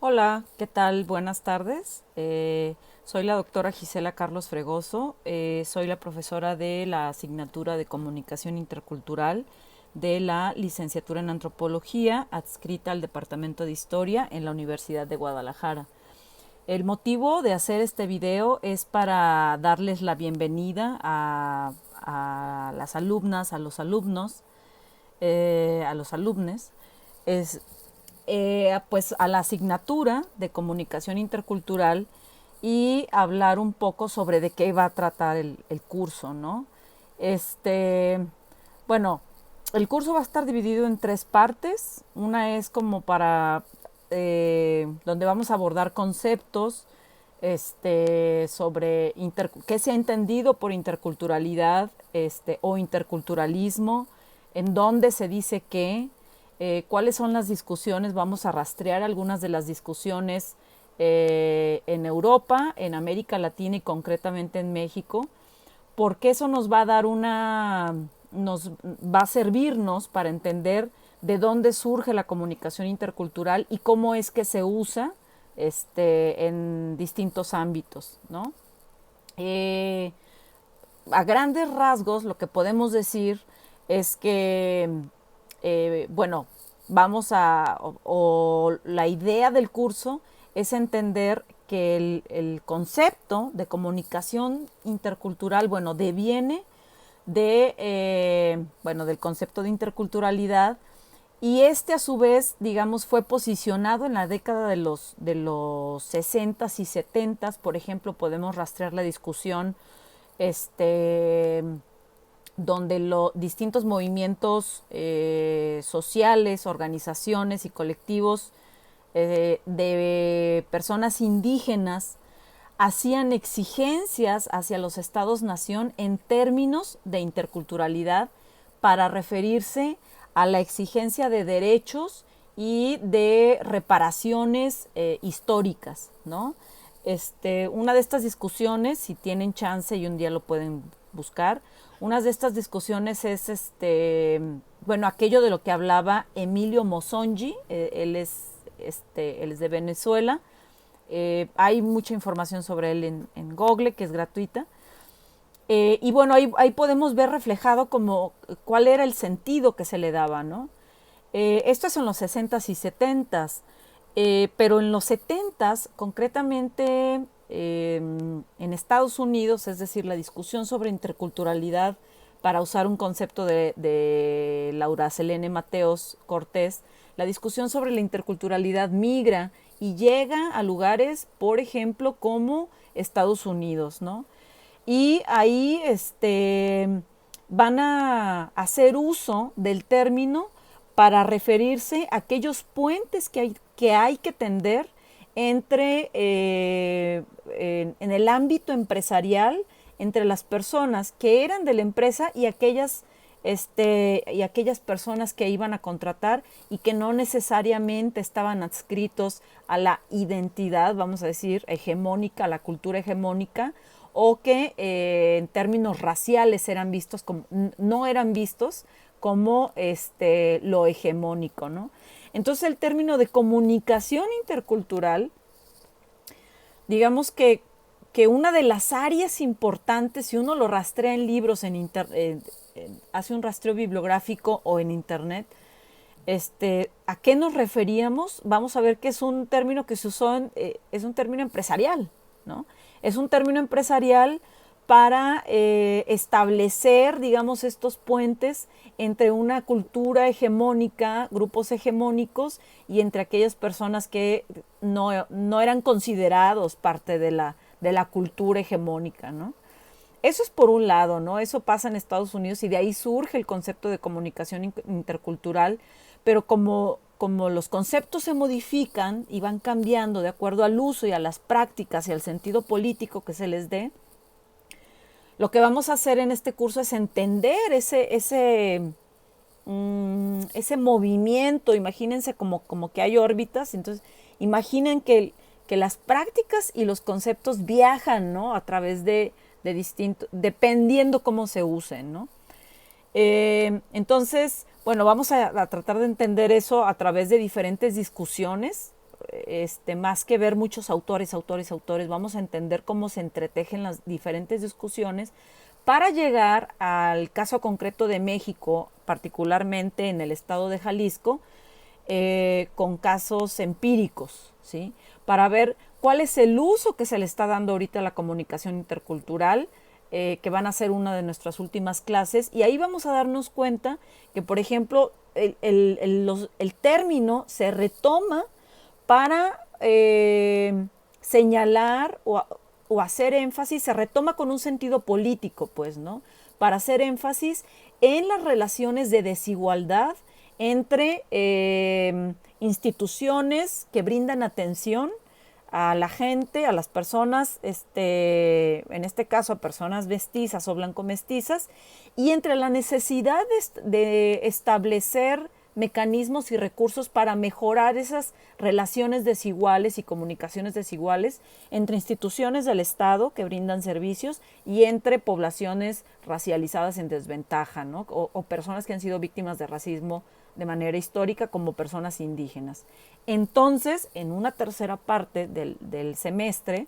Hola, ¿qué tal? Buenas tardes. Soy la doctora Gisela Carlos Fregoso. Soy la profesora de la asignatura de Comunicación Intercultural de la licenciatura en Antropología, adscrita al Departamento de Historia en la Universidad de Guadalajara. El motivo de hacer este video es para darles la bienvenida a las alumnas, a los alumnos, a los alumnes. Es, pues a la asignatura de comunicación intercultural y hablar un poco sobre de qué va a tratar el curso, ¿no? Este, bueno, el curso va a estar dividido en tres partes. Una es como para donde vamos a abordar conceptos sobre qué se ha entendido por interculturalidad o interculturalismo, en dónde se dice qué, cuáles son las discusiones. Vamos a rastrear algunas de las discusiones en Europa, en América Latina y concretamente en México, porque eso nos va a dar nos va a servirnos para entender de dónde surge la comunicación intercultural y cómo es que se usa en distintos ámbitos, ¿no? Eh, a grandes rasgos lo que podemos decir es que, bueno, o la idea del curso es entender que el concepto de comunicación intercultural, bueno, deviene del concepto de interculturalidad, y a su vez, digamos, fue posicionado en la década de los 60s y 70s. Por ejemplo, podemos rastrear la discusión este, donde distintos movimientos sociales, organizaciones y colectivos de personas indígenas hacían exigencias hacia los estados-nación en términos de interculturalidad para referirse a la exigencia de derechos y de reparaciones históricas, ¿no? Una de estas discusiones, si tienen chance y un día lo pueden buscar, una de estas discusiones es bueno, aquello de lo que hablaba Emilio Mosonji. Él es de Venezuela. Hay mucha información sobre él en Google, que es gratuita. Y bueno, ahí podemos ver reflejado como cuál era el sentido que se le daba, ¿no? Esto es en los 60s y 70s, pero en los 70s, concretamente en Estados Unidos, es decir, la discusión sobre interculturalidad, para usar un concepto de Laura Selene Mateos Cortés, la discusión sobre la interculturalidad migra y llega a lugares, por ejemplo, como Estados Unidos, ¿no? Y ahí van a hacer uso del término para referirse a aquellos puentes que hay que tender entre, en el ámbito empresarial, entre las personas que eran de la empresa y aquellas personas que iban a contratar y que no necesariamente estaban adscritos a la identidad, vamos a decir, hegemónica, a la cultura hegemónica, o que en términos raciales no eran vistos como lo hegemónico, ¿no? Entonces el término de comunicación intercultural, digamos que una de las áreas importantes, si uno lo rastrea en libros, hace un rastreo bibliográfico o en internet, ¿a qué nos referíamos? Vamos a ver que es un término que se usó, es un término empresarial, ¿no? Es un término empresarial para establecer, digamos, estos puentes entre una cultura hegemónica, grupos hegemónicos, y entre aquellas personas que no eran considerados parte de la cultura hegemónica, ¿no? Eso es por un lado, ¿no? Eso pasa en Estados Unidos y de ahí surge el concepto de comunicación intercultural, pero como los conceptos se modifican y van cambiando de acuerdo al uso y a las prácticas y al sentido político que se les dé, lo que vamos a hacer en este curso es entender ese movimiento. Imagínense como que hay órbitas, entonces imaginen que las prácticas y los conceptos viajan, ¿no? A través de distintos, dependiendo cómo se usen, ¿no? Entonces, bueno, vamos a tratar de entender eso a través de diferentes discusiones. más que ver muchos autores, vamos a entender cómo se entretejen las diferentes discusiones para llegar al caso concreto de México, particularmente en el estado de Jalisco, con casos empíricos, ¿sí? Para ver cuál es el uso que se le está dando ahorita a la comunicación intercultural, que van a ser una de nuestras últimas clases, y ahí vamos a darnos cuenta que, por ejemplo, el término se retoma para señalar o hacer énfasis, se retoma con un sentido político, pues, ¿no? Para hacer énfasis en las relaciones de desigualdad entre instituciones que brindan atención a la gente, a las personas, en este caso a personas mestizas o blanco-mestizas, y entre la necesidad de establecer mecanismos y recursos para mejorar esas relaciones desiguales y comunicaciones desiguales entre instituciones del Estado que brindan servicios y entre poblaciones racializadas en desventaja, ¿no? o personas que han sido víctimas de racismo de manera histórica, como personas indígenas. Entonces, en una tercera parte del semestre,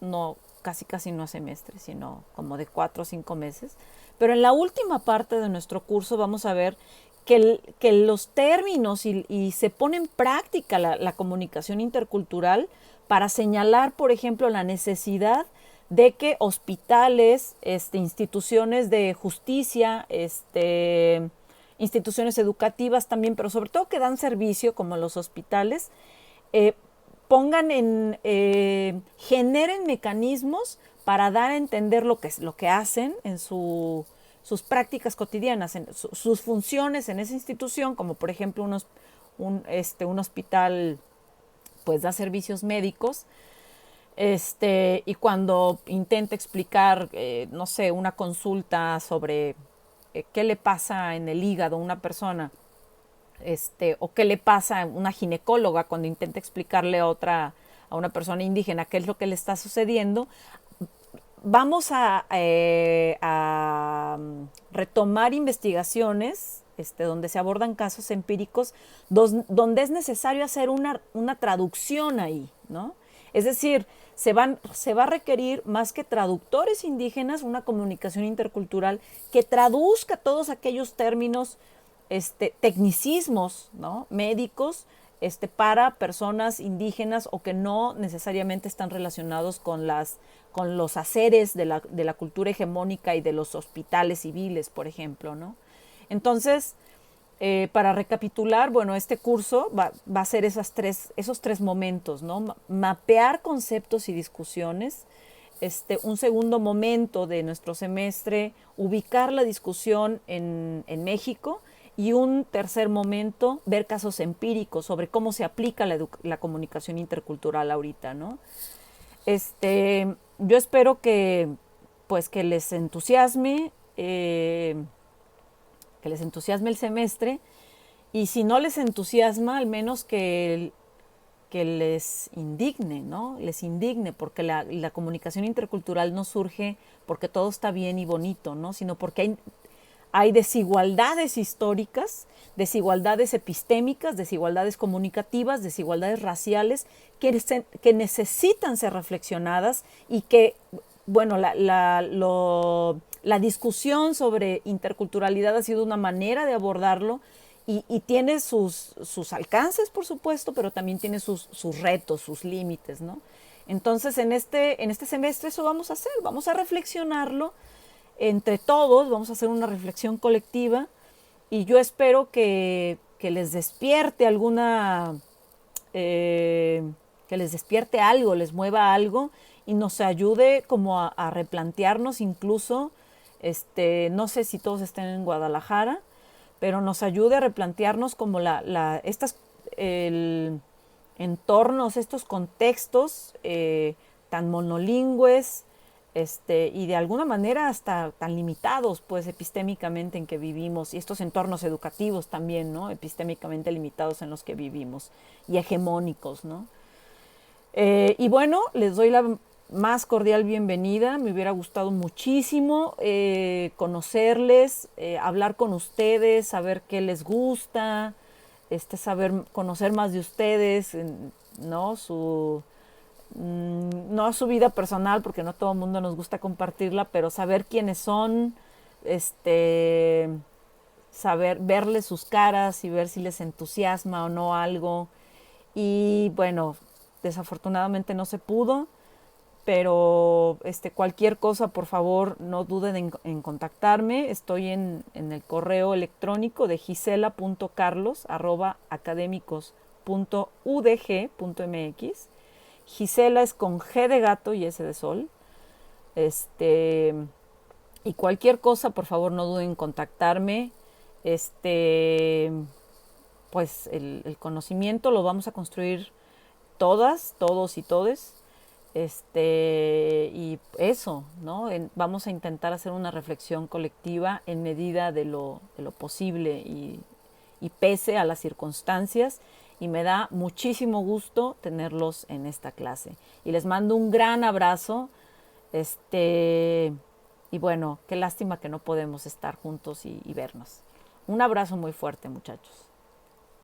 no, casi no semestre, sino como de 4 o 5 meses, pero en la última parte de nuestro curso vamos a ver que los términos y se pone en práctica la comunicación intercultural para señalar, por ejemplo, la necesidad de que hospitales, instituciones de justicia, instituciones educativas también, pero sobre todo que dan servicio, como los hospitales, generen mecanismos para dar a entender lo que hacen en sus prácticas cotidianas, en sus funciones en esa institución, como por ejemplo un hospital pues da servicios médicos, y cuando intenta explicar, no sé, una consulta sobre qué le pasa en el hígado a una persona, o qué le pasa a una ginecóloga cuando intenta explicarle a una persona indígena qué es lo que le está sucediendo, vamos a retomar investigaciones donde se abordan casos empíricos, donde es necesario hacer una traducción ahí, ¿no? Es decir, se va a requerir más que traductores indígenas, una comunicación intercultural que traduzca todos aquellos términos, tecnicismos, ¿no? médicos, para personas indígenas o que no necesariamente están relacionados con los haceres de la cultura hegemónica y de los hospitales civiles, por ejemplo, ¿no? Entonces, para recapitular, bueno, este curso va a ser esos tres momentos, ¿no? Mapear conceptos y discusiones. Un segundo momento de nuestro semestre, ubicar la discusión en México. Y un tercer momento, ver casos empíricos sobre cómo se aplica la comunicación intercultural ahorita, ¿no? Yo espero que les entusiasme, el semestre, y si no les entusiasma, al menos que les indigne, ¿no? Les indigne, porque la comunicación intercultural no surge porque todo está bien y bonito, ¿no? Sino porque hay desigualdades históricas, desigualdades epistémicas, desigualdades comunicativas, desigualdades raciales que necesitan ser reflexionadas y que, bueno, la discusión sobre interculturalidad ha sido una manera de abordarlo y tiene sus alcances, por supuesto, pero también tiene sus retos, sus límites, ¿no? Entonces, en este semestre eso vamos a hacer, vamos a reflexionarlo entre todos, vamos a hacer una reflexión colectiva y yo espero que les despierte que les despierte algo, les mueva algo y nos ayude como a replantearnos incluso, no sé si todos estén en Guadalajara, pero nos ayude a replantearnos como estos entornos, estos contextos tan monolingües, y de alguna manera hasta tan limitados, pues, epistémicamente en que vivimos, y estos entornos educativos también, ¿no? Epistémicamente limitados en los que vivimos, y hegemónicos, ¿no? Y bueno, les doy más cordial bienvenida. Me hubiera gustado muchísimo conocerles, hablar con ustedes, saber qué les gusta, conocer más de ustedes, ¿no? No su vida personal, porque no todo el mundo nos gusta compartirla, pero saber quiénes son, saber, verles sus caras y ver si les entusiasma o no algo. Y bueno, desafortunadamente no se pudo, pero cualquier cosa, por favor, no duden en contactarme. Estoy en el correo electrónico de gisela.carlos@academicos.udg.mx. Gisela es con G de gato y S de sol. Y cualquier cosa, por favor, no duden en contactarme. Este, pues el conocimiento lo vamos a construir todas, todos y todes. Y eso, ¿no? Vamos a intentar hacer una reflexión colectiva en medida de lo posible y pese a las circunstancias. Y me da muchísimo gusto tenerlos en esta clase. Y les mando un gran abrazo. Y bueno, qué lástima que no podemos estar juntos y vernos. Un abrazo muy fuerte, muchachos.